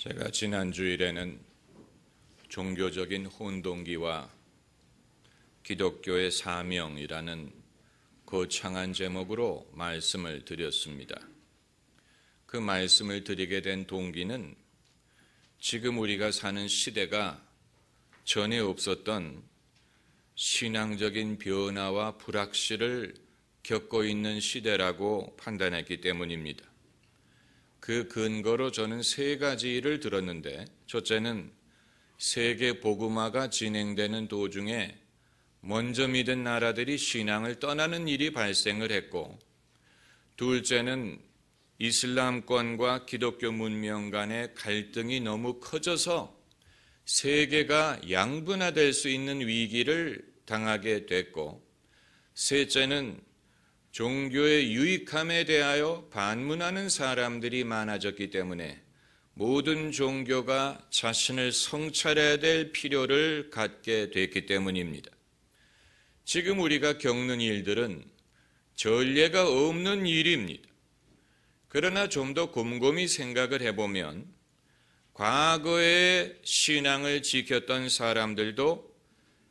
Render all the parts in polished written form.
제가 지난 주일에는 종교적인 혼동기와 기독교의 사명이라는 거창한 제목으로 말씀을 드렸습니다. 그 말씀을 드리게 된 동기는 지금 우리가 사는 시대가 전에 없었던 신앙적인 변화와 불확실을 겪고 있는 시대라고 판단했기 때문입니다. 그 근거로 저는 세 가지를 들었는데, 첫째는 세계 복음화가 진행되는 도중에 먼저 믿은 나라들이 신앙을 떠나는 일이 발생을 했고, 둘째는 이슬람권과 기독교 문명 간의 갈등이 너무 커져서 세계가 양분화될 수 있는 위기를 당하게 됐고, 셋째는 종교의 유익함에 대하여 반문하는 사람들이 많아졌기 때문에 모든 종교가 자신을 성찰해야 될 필요를 갖게 됐기 때문입니다. 지금 우리가 겪는 일들은 전례가 없는 일입니다. 그러나 좀 더 곰곰이 생각을 해보면 과거의 신앙을 지켰던 사람들도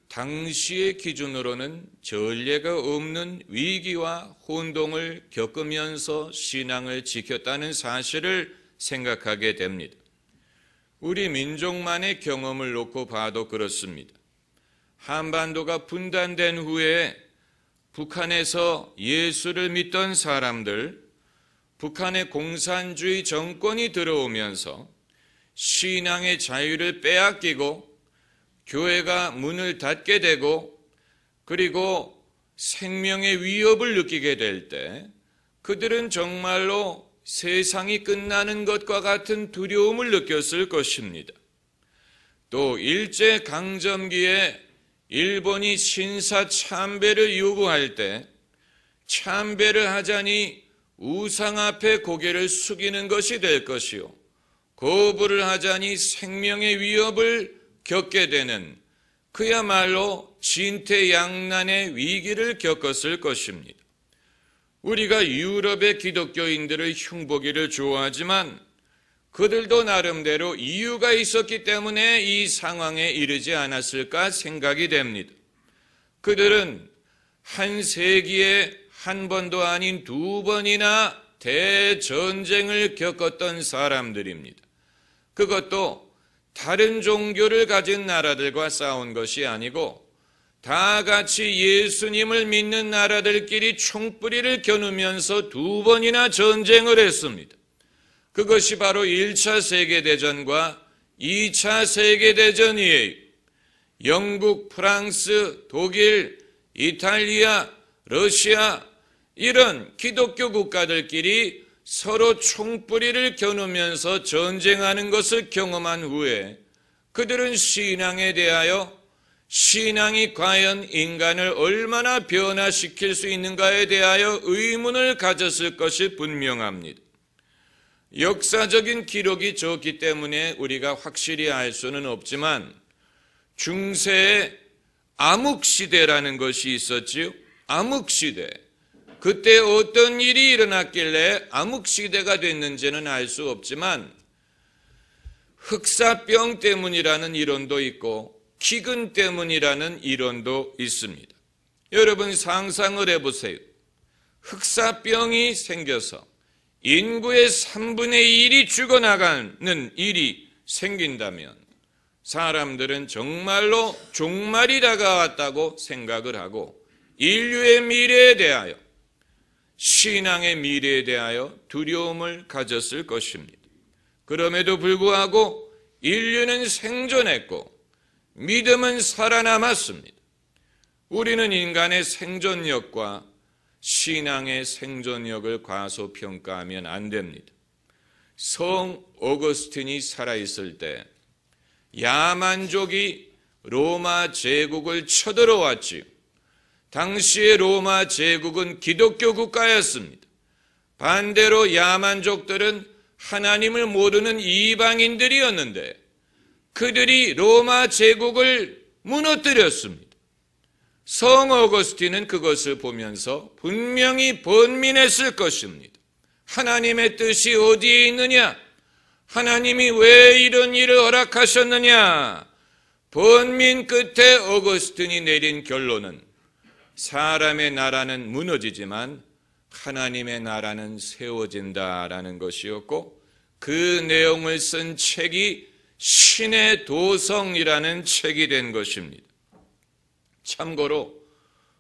당시의 기준으로는 전례가 없는 위기와 혼동을 겪으면서 신앙을 지켰다는 사실을 생각하게 됩니다. 우리 민족만의 경험을 놓고 봐도 그렇습니다. 한반도가 분단된 후에 북한에서 예수를 믿던 사람들, 북한의 공산주의 정권이 들어오면서 신앙의 자유를 빼앗기고 교회가 문을 닫게 되고, 그리고 생명의 위협을 느끼게 될 때 그들은 정말로 세상이 끝나는 것과 같은 두려움을 느꼈을 것입니다. 또 일제강점기에 일본이 신사 참배를 요구할 때 참배를 하자니 우상 앞에 고개를 숙이는 것이 될 것이요, 거부를 하자니 생명의 위협을 겪게 되는 그야말로 진퇴양난의 위기를 겪었을 것입니다. 우리가 유럽의 기독교인들의 흉보기를 좋아하지만 그들도 나름대로 이유가 있었기 때문에 이 상황에 이르지 않았을까 생각이 됩니다. 그들은 한 세기에 한 번도 아닌 두 번이나 대전쟁을 겪었던 사람들입니다. 그것도 다른 종교를 가진 나라들과 싸운 것이 아니고 다 같이 예수님을 믿는 나라들끼리 총뿌리를 겨누면서 두 번이나 전쟁을 했습니다. 그것이 바로 1차 세계대전과 2차 세계대전이에요. 영국, 프랑스, 독일, 이탈리아, 러시아, 이런 기독교 국가들끼리 서로 총뿌리를 겨누면서 전쟁하는 것을 경험한 후에 그들은 신앙에 대하여 신앙이 과연 인간을 얼마나 변화시킬 수 있는가에 대하여 의문을 가졌을 것이 분명합니다. 역사적인 기록이 적기 때문에 우리가 확실히 알 수는 없지만 중세에 암흑시대라는 것이 있었지요. 암흑시대. 그때 어떤 일이 일어났길래 암흑시대가 됐는지는 알 수 없지만 흑사병 때문이라는 이론도 있고 기근 때문이라는 이론도 있습니다. 여러분 상상을 해보세요. 흑사병이 생겨서 인구의 3분의 1이 죽어나가는 일이 생긴다면 사람들은 정말로 종말이 다가왔다고 생각을 하고 인류의 미래에 대하여, 신앙의 미래에 대하여 두려움을 가졌을 것입니다. 그럼에도 불구하고 인류는 생존했고 믿음은 살아남았습니다. 우리는 인간의 생존력과 신앙의 생존력을 과소평가하면 안 됩니다. 성 어거스틴이 살아있을 때 야만족이 로마 제국을 쳐들어왔지요. 당시의 로마 제국은 기독교 국가였습니다. 반대로 야만족들은 하나님을 모르는 이방인들이었는데 그들이 로마 제국을 무너뜨렸습니다. 성 어거스틴은 그것을 보면서 분명히 번민했을 것입니다. 하나님의 뜻이 어디에 있느냐? 하나님이 왜 이런 일을 허락하셨느냐? 번민 끝에 어거스틴이 내린 결론은 사람의 나라는 무너지지만 하나님의 나라는 세워진다라는 것이었고, 그 내용을 쓴 책이 신의 도성이라는 책이 된 것입니다. 참고로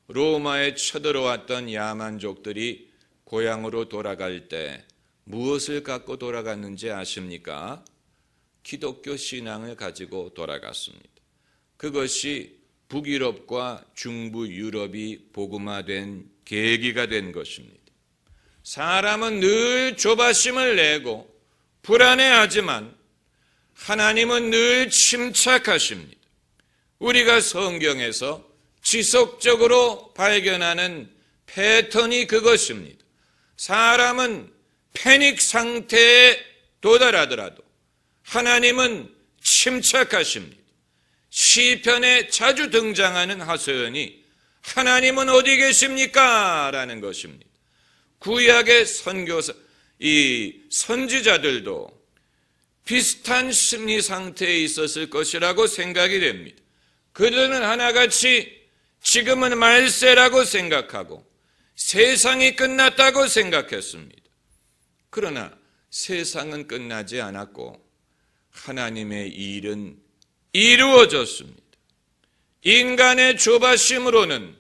로마에 쳐들어왔던 야만족들이 고향으로 돌아갈 때 무엇을 갖고 돌아갔는지 아십니까? 기독교 신앙을 가지고 돌아갔습니다. 그것이 북유럽과 중부 유럽이 복음화된 계기가 된 것입니다. 사람은 늘 조바심을 내고 불안해하지만 하나님은 늘 침착하십니다. 우리가 성경에서 지속적으로 발견하는 패턴이 그것입니다. 사람은 패닉 상태에 도달하더라도 하나님은 침착하십니다. 시편에 자주 등장하는 하소연이 하나님은 어디 계십니까? 라는 것입니다. 구약의 선지자들도 비슷한 심리 상태에 있었을 것이라고 생각이 됩니다. 그들은 하나같이 지금은 말세라고 생각하고 세상이 끝났다고 생각했습니다. 그러나 세상은 끝나지 않았고 하나님의 일은 이루어졌습니다. 인간의 조바심으로는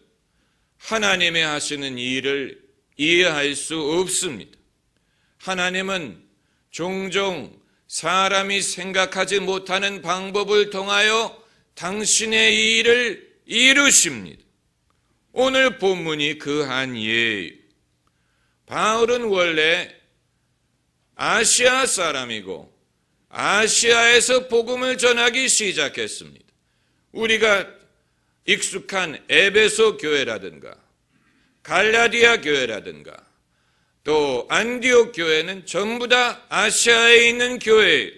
하나님의 하시는 일을 이해할 수 없습니다. 하나님은 종종 사람이 생각하지 못하는 방법을 통하여 당신의 일을 이루십니다. 오늘 본문이 그 한 예예요. 바울은 원래 아시아 사람이고 아시아에서 복음을 전하기 시작했습니다. 우리가 익숙한 에베소 교회라든가 갈라디아 교회라든가 또 안디옥 교회는 전부 다 아시아에 있는 교회예요.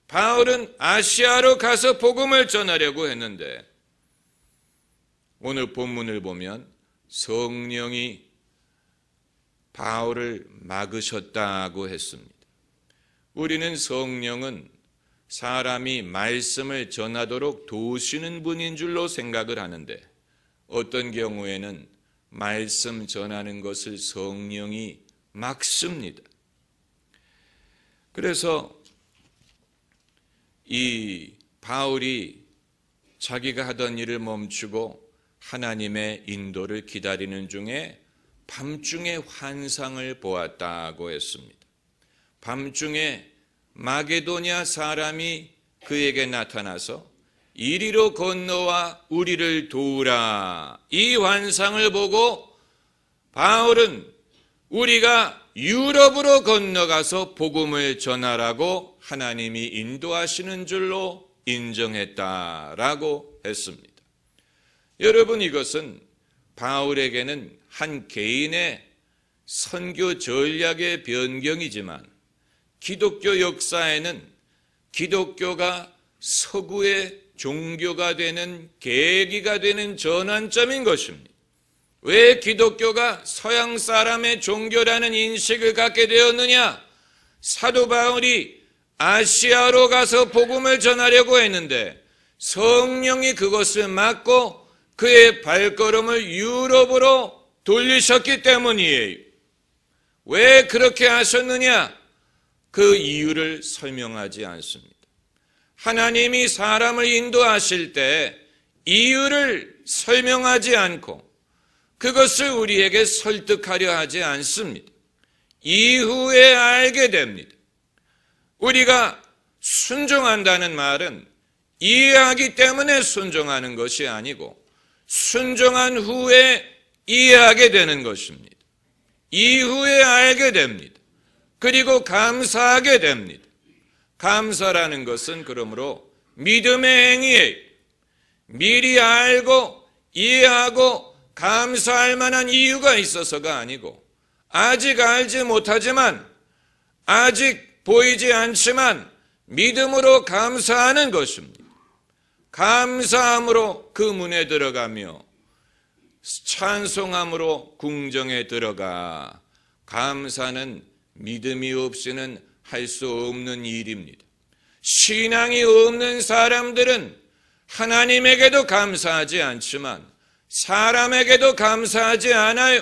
바울은 아시아로 가서 복음을 전하려고 했는데 오늘 본문을 보면 성령이 바울을 막으셨다고 했습니다. 우리는 성령은 사람이 말씀을 전하도록 도우시는 분인 줄로 생각을 하는데 어떤 경우에는 말씀 전하는 것을 성령이 막습니다. 그래서 이 바울이 자기가 하던 일을 멈추고 하나님의 인도를 기다리는 중에 밤중에 환상을 보았다고 했습니다. 밤중에 마게도냐 사람이 그에게 나타나서 이리로 건너와 우리를 도우라. 이 환상을 보고 바울은 우리가 유럽으로 건너가서 복음을 전하라고 하나님이 인도하시는 줄로 인정했다라고 했습니다. 여러분, 이것은 바울에게는 한 개인의 선교 전략의 변경이지만 기독교 역사에는 기독교가 서구의 종교가 되는 계기가 되는 전환점인 것입니다. 왜 기독교가 서양 사람의 종교라는 인식을 갖게 되었느냐? 사도 바울이 아시아로 가서 복음을 전하려고 했는데 성령이 그것을 막고 그의 발걸음을 유럽으로 돌리셨기 때문이에요. 왜 그렇게 하셨느냐? 그 이유를 설명하지 않습니다. 하나님이 사람을 인도하실 때 이유를 설명하지 않고 그것을 우리에게 설득하려 하지 않습니다. 이후에 알게 됩니다. 우리가 순종한다는 말은 이해하기 때문에 순종하는 것이 아니고 순종한 후에 이해하게 되는 것입니다. 이후에 알게 됩니다. 그리고 감사하게 됩니다. 감사라는 것은 그러므로 믿음의 행위예요. 미리 알고 이해하고 감사할 만한 이유가 있어서가 아니고 아직 알지 못하지만 아직 보이지 않지만 믿음으로 감사하는 것입니다. 감사함으로 그 문에 들어가며 찬송함으로 궁정에 들어가. 감사는 믿음이 없이는 할 수 없는 일입니다. 신앙이 없는 사람들은 하나님에게도 감사하지 않지만 사람에게도 감사하지 않아요.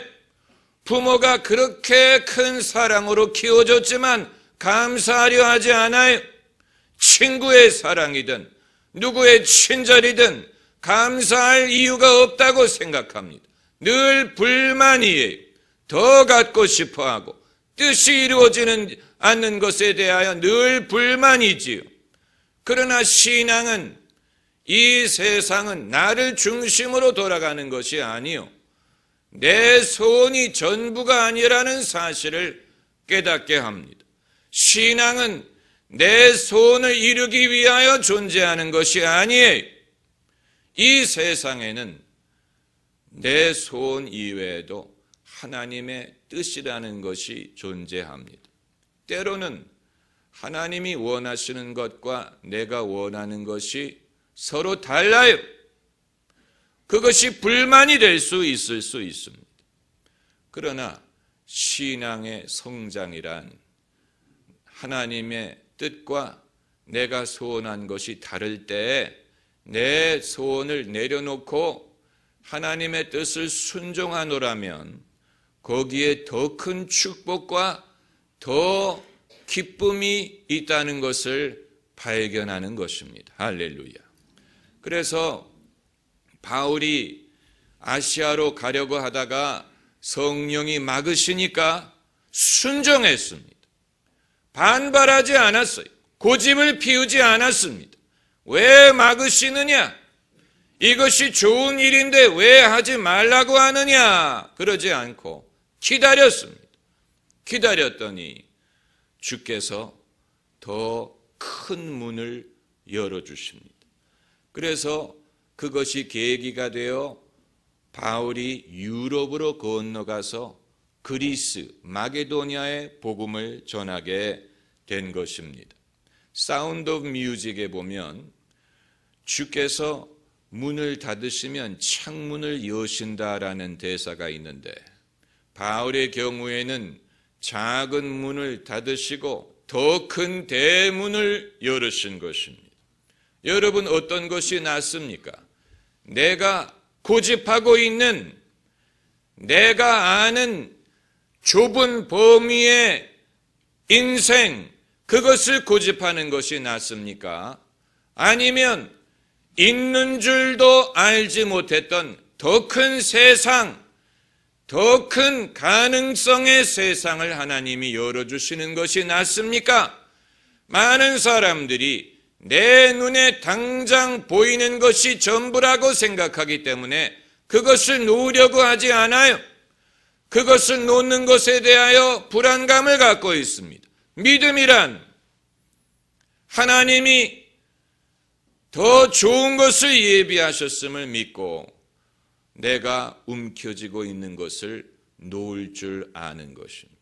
부모가 그렇게 큰 사랑으로 키워줬지만 감사하려 하지 않아요. 친구의 사랑이든 누구의 친절이든 감사할 이유가 없다고 생각합니다. 늘 불만이에요. 더 갖고 싶어하고 뜻이 이루어지는 않는 것에 대하여 늘 불만이지요. 그러나 신앙은 이 세상은 나를 중심으로 돌아가는 것이 아니요, 내 소원이 전부가 아니라는 사실을 깨닫게 합니다. 신앙은 내 소원을 이루기 위하여 존재하는 것이 아니에요. 이 세상에는 내 소원 이외에도 하나님의 뜻이라는 것이 존재합니다. 때로는 하나님이 원하시는 것과 내가 원하는 것이 서로 달라요. 그것이 불만이 될 수 있을 수 있습니다. 그러나 신앙의 성장이란 하나님의 뜻과 내가 소원한 것이 다를 때에 내 소원을 내려놓고 하나님의 뜻을 순종하노라면 거기에 더 큰 축복과 더 기쁨이 있다는 것을 발견하는 것입니다. 할렐루야. 그래서 바울이 아시아로 가려고 하다가 성령이 막으시니까 순종했습니다. 반발하지 않았어요. 고집을 피우지 않았습니다. 왜 막으시느냐? 이것이 좋은 일인데 왜 하지 말라고 하느냐? 그러지 않고 기다렸습니다. 기다렸더니 주께서 더 큰 문을 열어주십니다. 그래서 그것이 계기가 되어 바울이 유럽으로 건너가서 그리스, 마게도니아의 복음을 전하게 된 것입니다. 사운드 오브 뮤직에 보면 주께서 문을 닫으시면 창문을 여신다라는 대사가 있는데 바울의 경우에는 작은 문을 닫으시고 더 큰 대문을 열으신 것입니다. 여러분, 어떤 것이 낫습니까? 내가 고집하고 있는, 내가 아는 좁은 범위의 인생, 그것을 고집하는 것이 낫습니까? 아니면 있는 줄도 알지 못했던 더 큰 세상, 더 큰 가능성의 세상을 하나님이 열어주시는 것이 낫습니까? 많은 사람들이 내 눈에 당장 보이는 것이 전부라고 생각하기 때문에 그것을 놓으려고 하지 않아요. 그것을 놓는 것에 대하여 불안감을 갖고 있습니다. 믿음이란 하나님이 더 좋은 것을 예비하셨음을 믿고 내가 움켜쥐고 있는 것을 놓을 줄 아는 것입니다.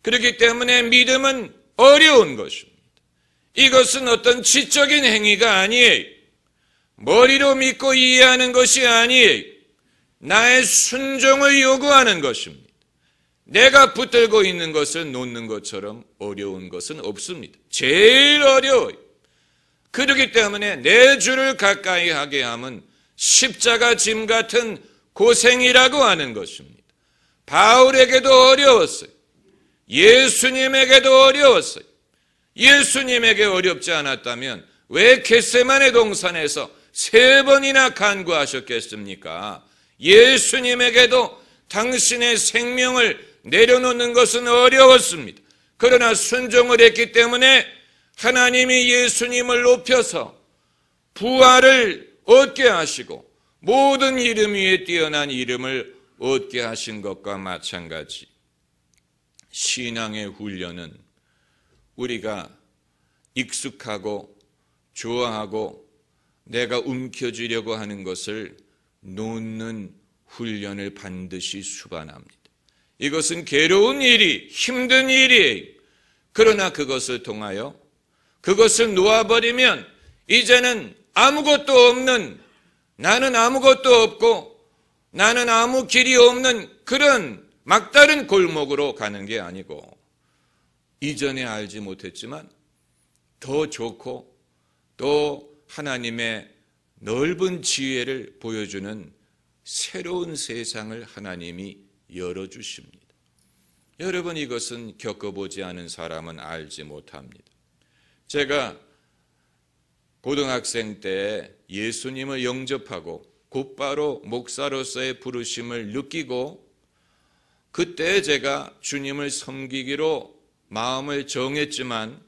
그렇기 때문에 믿음은 어려운 것입니다. 이것은 어떤 지적인 행위가 아니에요. 머리로 믿고 이해하는 것이 아니에요. 나의 순종을 요구하는 것입니다. 내가 붙들고 있는 것을 놓는 것처럼 어려운 것은 없습니다. 제일 어려워요. 그렇기 때문에 내 주를 가까이 하게 함은 십자가 짐 같은 고생이라고 하는 것입니다. 바울에게도 어려웠어요. 예수님에게도 어려웠어요. 예수님에게 어렵지 않았다면 왜 겟세마네 동산에서 3번이나 간구하셨겠습니까? 예수님에게도 당신의 생명을 내려놓는 것은 어려웠습니다. 그러나 순종을 했기 때문에 하나님이 예수님을 높여서 부활을 얻게 하시고 모든 이름 위에 뛰어난 이름을 얻게 하신 것과 마찬가지. 신앙의 훈련은 우리가 익숙하고 좋아하고 내가 움켜쥐려고 하는 것을 놓는 훈련을 반드시 수반합니다. 이것은 괴로운 일이, 힘든 일이에요. 그러나 그것을 통하여 그것을 놓아버리면 이제는 아무것도 없는, 나는 아무것도 없고 나는 아무 길이 없는 그런 막다른 골목으로 가는 게 아니고 이전에 알지 못했지만 더 좋고 또 하나님의 넓은 지혜를 보여주는 새로운 세상을 하나님이 열어주십니다. 여러분, 이것은 겪어보지 않은 사람은 알지 못합니다. 제가 고등학생 때 예수님을 영접하고 곧바로 목사로서의 부르심을 느끼고 그때 제가 주님을 섬기기로 마음을 정했지만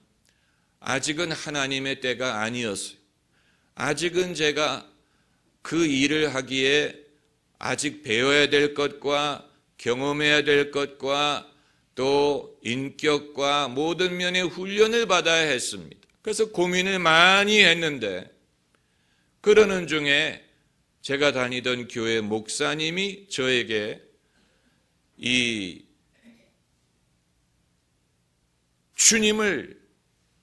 아직은 하나님의 때가 아니었어요. 아직은 제가 그 일을 하기에 아직 배워야 될 것과 경험해야 될 것과 또 인격과 모든 면의 훈련을 받아야 했습니다. 그래서 고민을 많이 했는데 그러는 중에 제가 다니던 교회 목사님이 저에게 이 주님을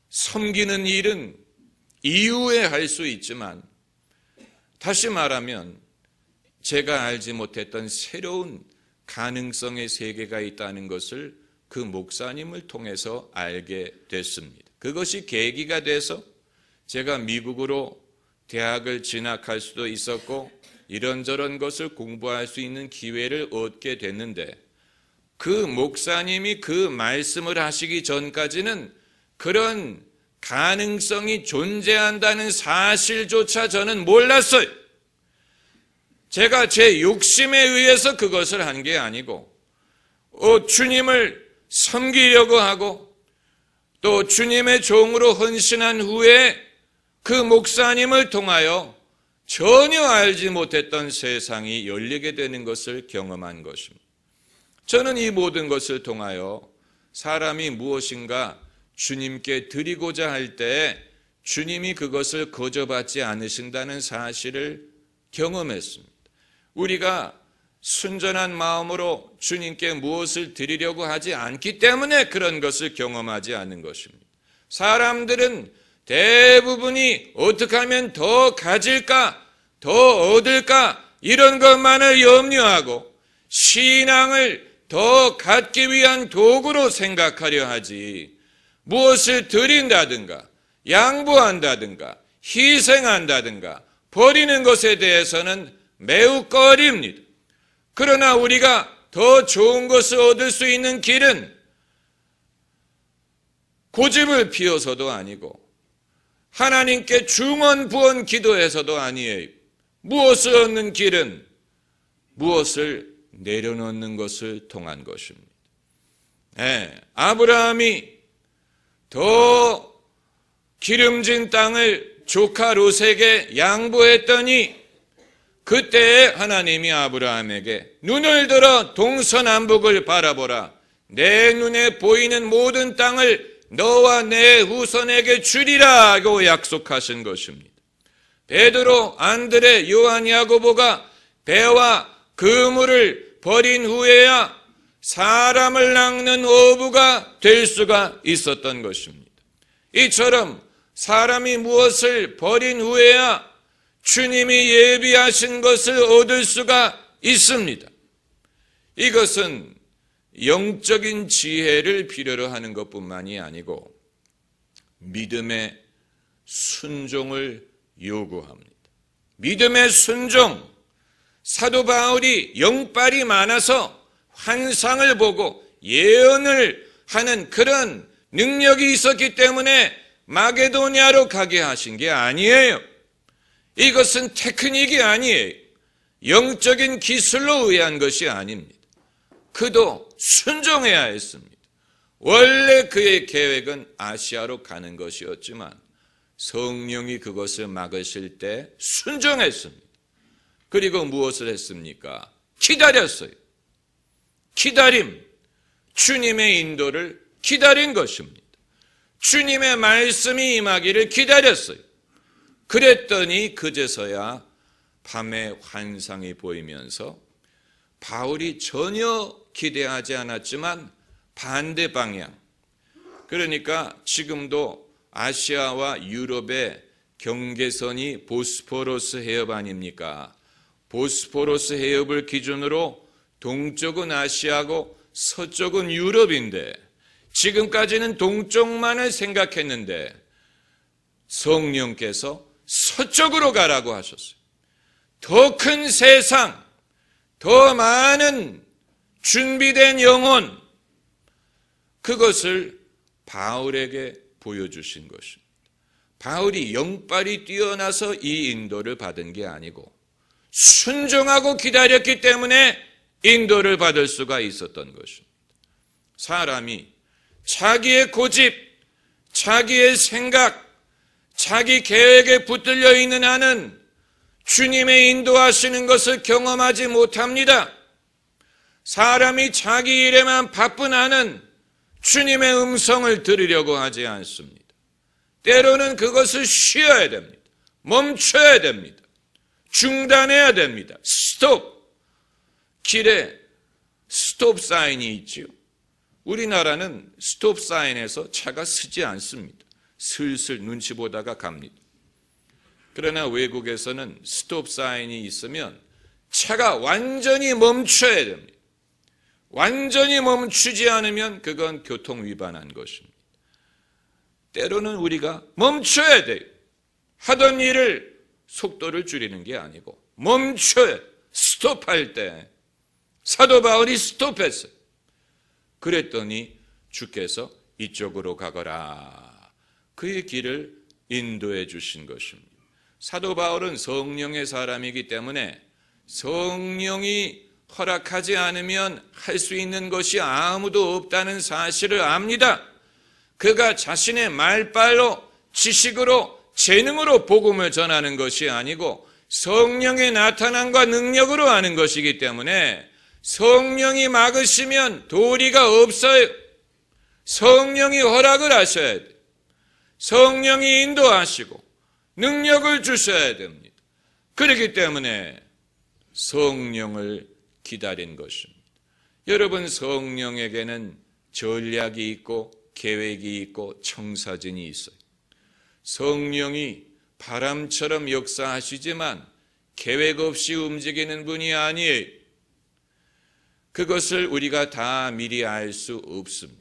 섬기는 일은 이후에 할 수 있지만 다시 말하면 제가 알지 못했던 새로운 가능성의 세계가 있다는 것을 그 목사님을 통해서 알게 됐습니다. 그것이 계기가 돼서 제가 미국으로 대학을 진학할 수도 있었고 이런저런 것을 공부할 수 있는 기회를 얻게 됐는데 그 목사님이 그 말씀을 하시기 전까지는 그런 가능성이 존재한다는 사실조차 저는 몰랐어요. 제가 제 욕심에 의해서 그것을 한 게 아니고 주님을 섬기려고 하고 또 주님의 종으로 헌신한 후에 그 목사님을 통하여 전혀 알지 못했던 세상이 열리게 되는 것을 경험한 것입니다. 저는 이 모든 것을 통하여 사람이 무엇인가 주님께 드리고자 할 때 주님이 그것을 거저받지 않으신다는 사실을 경험했습니다. 우리가 순전한 마음으로 주님께 무엇을 드리려고 하지 않기 때문에 그런 것을 경험하지 않는 것입니다. 사람들은 대부분이 어떻게 하면 더 가질까, 더 얻을까 이런 것만을 염려하고 신앙을 더 갖기 위한 도구로 생각하려 하지 무엇을 드린다든가 양보한다든가 희생한다든가 버리는 것에 대해서는 매우 꺼립니다. 그러나 우리가 더 좋은 것을 얻을 수 있는 길은 고집을 피워서도 아니고 하나님께 중언부언 기도해서도 아니에요. 무엇을 얻는 길은 무엇을 내려놓는 것을 통한 것입니다. 아브라함이 더 기름진 땅을 조카 롯에게 양보했더니 그때에 하나님이 아브라함에게 눈을 들어 동서남북을 바라보라. 내 눈에 보이는 모든 땅을 너와 내 후손에게 주리라고 약속하신 것입니다. 베드로, 안드레, 요한, 야고보가 배와 그물을 버린 후에야 사람을 낚는 어부가 될 수가 있었던 것입니다. 이처럼 사람이 무엇을 버린 후에야 주님이 예비하신 것을 얻을 수가 있습니다. 이것은 영적인 지혜를 필요로 하는 것뿐만이 아니고 믿음의 순종을 요구합니다. 믿음의 순종. 사도 바울이 영빨이 많아서 환상을 보고 예언을 하는 그런 능력이 있었기 때문에 마게도냐로 가게 하신 게 아니에요. 이것은 테크닉이 아니에요. 영적인 기술로 의한 것이 아닙니다. 그도 순종해야 했습니다. 원래 그의 계획은 아시아로 가는 것이었지만 성령이 그것을 막으실 때 순종했습니다. 그리고 무엇을 했습니까? 기다렸어요. 기다림, 주님의 인도를 기다린 것입니다. 주님의 말씀이 임하기를 기다렸어요. 그랬더니 그제서야 밤에 환상이 보이면서 바울이 전혀 기대하지 않았지만 반대 방향, 그러니까 지금도 아시아와 유럽의 경계선이 보스포러스 해협 아닙니까? 보스포러스 해협을 기준으로 동쪽은 아시아고 서쪽은 유럽인데 지금까지는 동쪽만을 생각했는데 성령께서 서쪽으로 가라고 하셨어요. 더 큰 세상, 더 많은 준비된 영혼, 그것을 바울에게 보여주신 것입니다. 바울이 영빨이 뛰어나서 이 인도를 받은 게 아니고 순종하고 기다렸기 때문에 인도를 받을 수가 있었던 것입니다. 사람이 자기의 고집, 자기의 생각, 자기 계획에 붙들려 있는 한은 주님의 인도하시는 것을 경험하지 못합니다. 사람이 자기 일에만 바쁜 한은 주님의 음성을 들으려고 하지 않습니다. 때로는 그것을 쉬어야 됩니다. 멈춰야 됩니다. 중단해야 됩니다. 스톱. 길에 스톱 사인이 있지요. 우리나라는 스톱 사인에서 차가 서지 않습니다. 슬슬 눈치 보다가 갑니다. 그러나 외국에서는 스톱 사인이 있으면 차가 완전히 멈춰야 됩니다. 완전히 멈추지 않으면 그건 교통 위반한 것입니다. 때로는 우리가 멈춰야 돼요. 하던 일을 속도를 줄이는 게 아니고 멈춰야, 스톱할 때 사도 바울이 스톱했어요. 그랬더니 주께서 이쪽으로 가거라, 그의 길을 인도해 주신 것입니다. 사도 바울은 성령의 사람이기 때문에 성령이 허락하지 않으면 할 수 있는 것이 아무도 없다는 사실을 압니다. 그가 자신의 말빨로, 지식으로, 재능으로 복음을 전하는 것이 아니고 성령의 나타남과 능력으로 하는 것이기 때문에 성령이 막으시면 도리가 없어요. 성령이 허락을 하셔야 돼요. 성령이 인도하시고 능력을 주셔야 됩니다. 그렇기 때문에 성령을 기다린 것입니다. 여러분, 성령에게는 전략이 있고 계획이 있고 청사진이 있어요. 성령이 바람처럼 역사하시지만 계획 없이 움직이는 분이 아니에요. 그것을 우리가 다 미리 알 수 없습니다.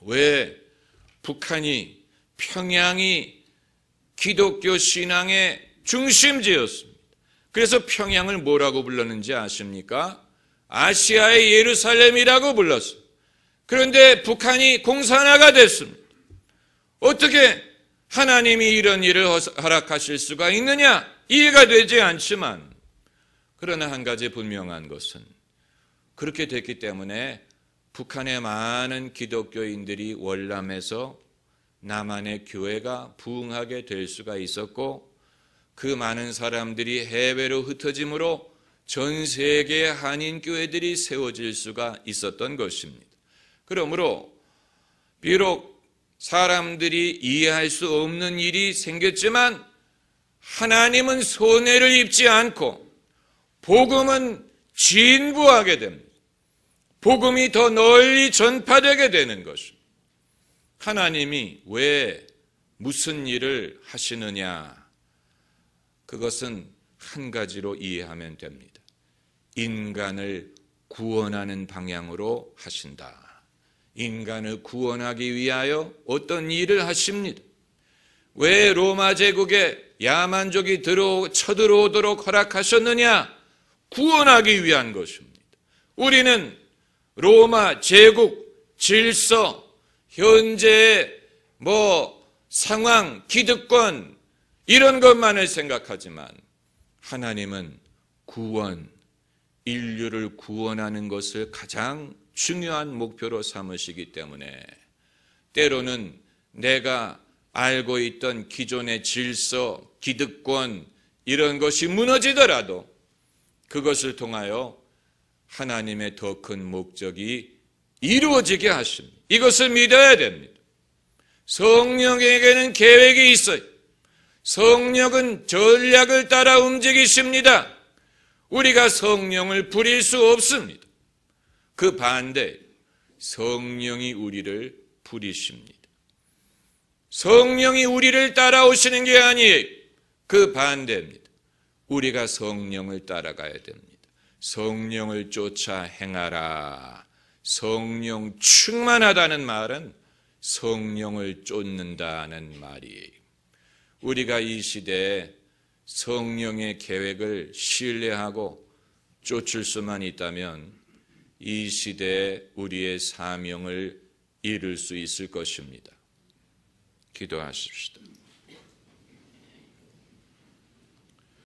왜 북한이, 평양이 기독교 신앙의 중심지였습니다. 그래서 평양을 뭐라고 불렀는지 아십니까? 아시아의 예루살렘이라고 불렀어요. 그런데 북한이 공산화가 됐습니다. 어떻게 하나님이 이런 일을 허락하실 수가 있느냐? 이해가 되지 않지만, 그러나 한 가지 분명한 것은 그렇게 됐기 때문에 북한의 많은 기독교인들이 월남에서 남한의 교회가 부흥하게 될 수가 있었고, 그 많은 사람들이 해외로 흩어짐으로 전 세계의 한인 교회들이 세워질 수가 있었던 것입니다. 그러므로 비록 사람들이 이해할 수 없는 일이 생겼지만 하나님은 손해를 입지 않고 복음은 진부하게 됩니다. 복음이 더 널리 전파되게 되는 것입니다. 하나님이 왜 무슨 일을 하시느냐? 그것은 한 가지로 이해하면 됩니다. 인간을 구원하는 방향으로 하신다. 인간을 구원하기 위하여 어떤 일을 하십니다. 왜 로마 제국에 야만족이 쳐들어오도록 허락하셨느냐? 구원하기 위한 것입니다. 우리는 로마 제국, 질서, 현재의 상황, 기득권 이런 것만을 생각하지만 하나님은 구원, 인류를 구원하는 것을 가장 중요한 목표로 삼으시기 때문에 때로는 내가 알고 있던 기존의 질서, 기득권 이런 것이 무너지더라도 그것을 통하여 하나님의 더 큰 목적이 이루어지게 하십니다. 이것을 믿어야 됩니다. 성령에게는 계획이 있어요. 성령은 전략을 따라 움직이십니다. 우리가 성령을 부릴 수 없습니다. 그 반대, 성령이 우리를 부리십니다. 성령이 우리를 따라오시는 게 아니에요. 그 반대입니다. 우리가 성령을 따라가야 됩니다. 성령을 쫓아 행하라. 성령 충만하다는 말은 성령을 쫓는다는 말이에요. 우리가 이 시대에 성령의 계획을 신뢰하고 쫓을 수만 있다면 이 시대에 우리의 사명을 이룰 수 있을 것입니다. 기도하십시다.